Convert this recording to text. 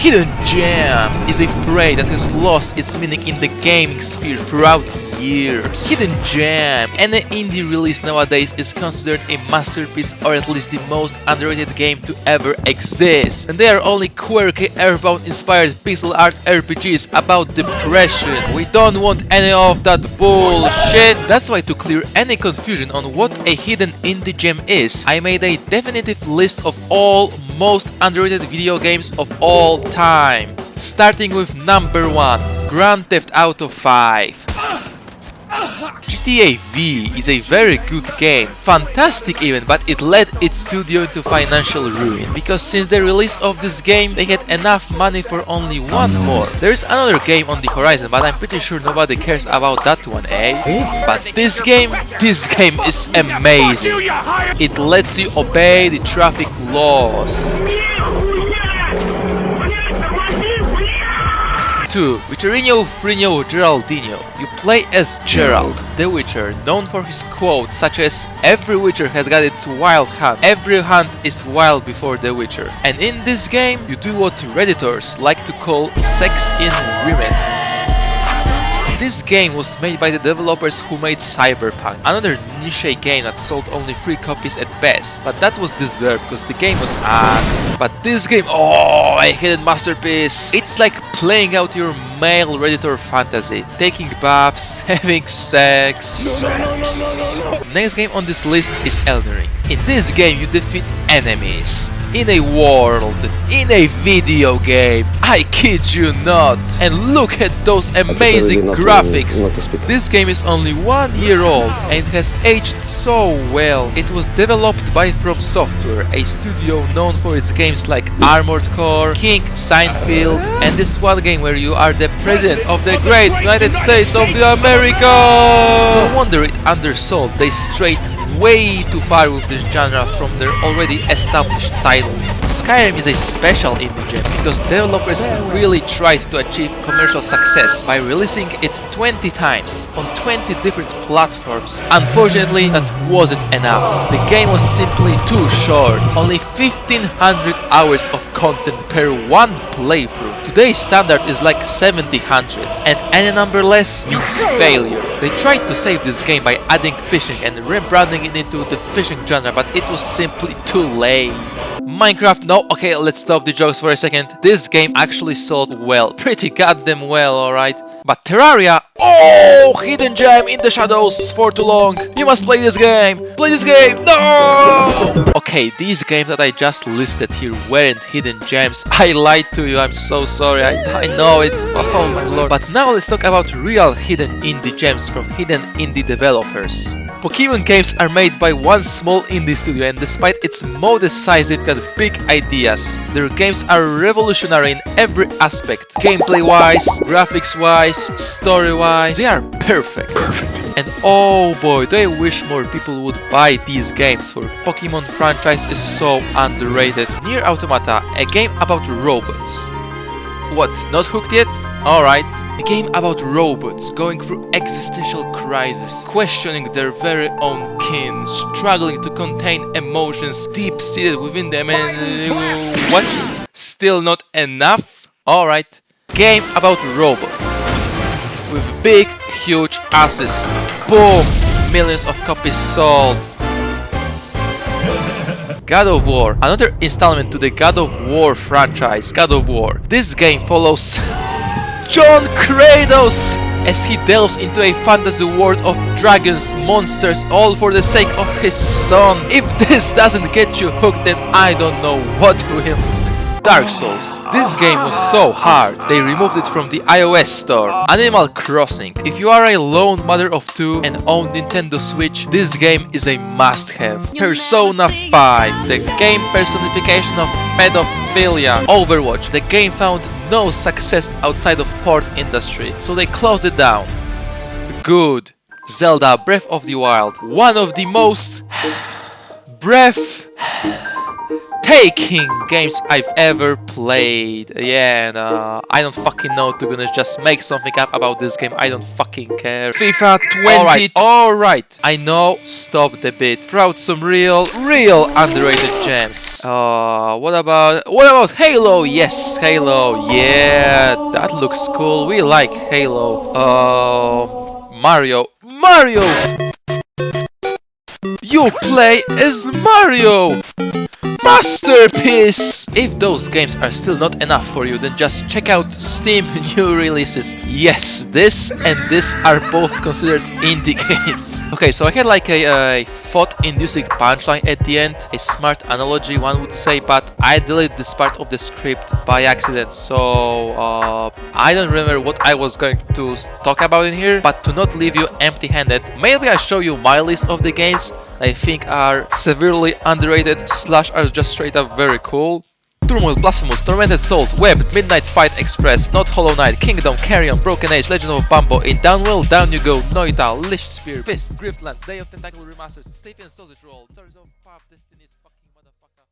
Hidden Gem is a phrase that has lost its meaning in the gaming sphere throughout years. Hidden Gem, any indie release nowadays, is considered a masterpiece or at least the most underrated game to ever exist. And they are only quirky, Earthbound inspired pixel art RPGs about depression. We don't want any of that bullshit. That's why, to clear any confusion on what a hidden indie gem is, I made a definitive list of all most underrated video games of all time. Starting with number 1, Grand Theft Auto 5. GTA V is a very good game, fantastic even, but it led its studio into financial ruin, because since the release of this game they had enough money for only one more. There's another game on the horizon, but I'm pretty sure nobody cares about that one, eh? But this game is amazing. It lets you obey the traffic laws. 2. Witcherino Frino Geraldino. You play as Gerald, the Witcher, known for his quotes such as "Every Witcher has got its wild hunt, every hunt is wild before the Witcher." And in this game, you do what Redditors like to call sex in women. This game was made by the developers who made Cyberpunk, another niche game that sold only 3 copies at best, but that was deserved because the game was ass. But this game, oh, a hidden masterpiece! It's like playing out your male Redditor fantasy, taking baths, having sex. Next game on this list is Elden Ring. In this game you defeat enemies in a world, in a video game. I kid you not. And look at those amazing graphics. This game is only 1 year old and it has aged so well. It was developed by From Software, a studio known for its games like Armored Core, King, Seinfeld, and this one game where you are the president of the great United States of America. No wonder it undersold. They strayed way too far with this genre from their already established titles. Skyrim is a special indie gem because developers really tried to achieve commercial success by releasing it 20 times on 20 different platforms. Unfortunately, that wasn't enough. The game was simply too short, only 1500 hours of content per one playthrough. Today's standard is like 700, and any number less means failure. They tried to save this game by adding fishing and rebranding it into the fishing genre, but it was simply too late. Minecraft, no, okay, let's stop the jokes for a second. This game actually sold well, pretty goddamn well, alright. But Terraria, oh, hidden gem in the shadows for too long. You must play this game. Play this game. No. Okay, these games that I just listed here weren't hidden gems. I lied to you. I'm so sorry. I know it's, oh my lord. But now let's talk about real hidden indie gems from hidden indie developers. Pokemon games are made by one small indie studio, and despite its modest size, they've got big ideas. Their games are revolutionary in every aspect. Gameplay-wise, graphics-wise, story-wise, they are perfect. And oh boy, do I wish more people would buy these games, for Pokemon franchise is so underrated. Nier Automata, a game about robots. What, not hooked yet? Alright. A game about robots going through existential crisis, questioning their very own kin, struggling to contain emotions deep-seated within them, and what? Still not enough? Alright. Game about robots with big, huge asses. Boom! Millions of copies sold. God of War, another installment to the God of War franchise, God of War. This game follows John Kratos as he delves into a fantasy world of dragons, monsters, all for the sake of his son. If this doesn't get you hooked, then I don't know what will. Dark Souls. This game was so hard, they removed it from the iOS store. Animal Crossing. If you are a lone mother of 2 and own Nintendo Switch, this game is a must-have. Persona 5. The game personification of pedophilia. Overwatch. The game found no success outside of porn industry, so they closed it down. Good. Zelda Breath of the Wild. One of the most breathtaking games I've ever played. Yeah, and I don't fucking know, to be honest, just make something up about this game. I don't fucking care. FIFA 20. Alright. I know, stop the bit. Throw out some real underrated gems. What about Halo? Yes, Halo. Yeah, that looks cool. We like Halo. Mario. You play as Mario! Masterpiece! If those games are still not enough for you, then just check out Steam new releases. Yes, this and this are both considered indie games. Okay, so I had like a thought-inducing punchline at the end, a smart analogy one would say, but I deleted this part of the script by accident, so I don't remember what I was going to talk about in here, but to not leave you empty-handed, maybe I show you my list of the games I think are severely underrated / are just straight up very cool. Turmoil, Blasphemous, Tormented Souls, Web, Midnight Fight Express, Not Hollow Knight, Kingdom, Carrion, Broken Age, Legend of Bambo, In Downwell, Down You Go, Noita, Lich Spear, Fist, Griftlands, Day of Tentacle Remasters, Stay and Sausage Roll, Stories of Path, Destiny's fucking motherfucker.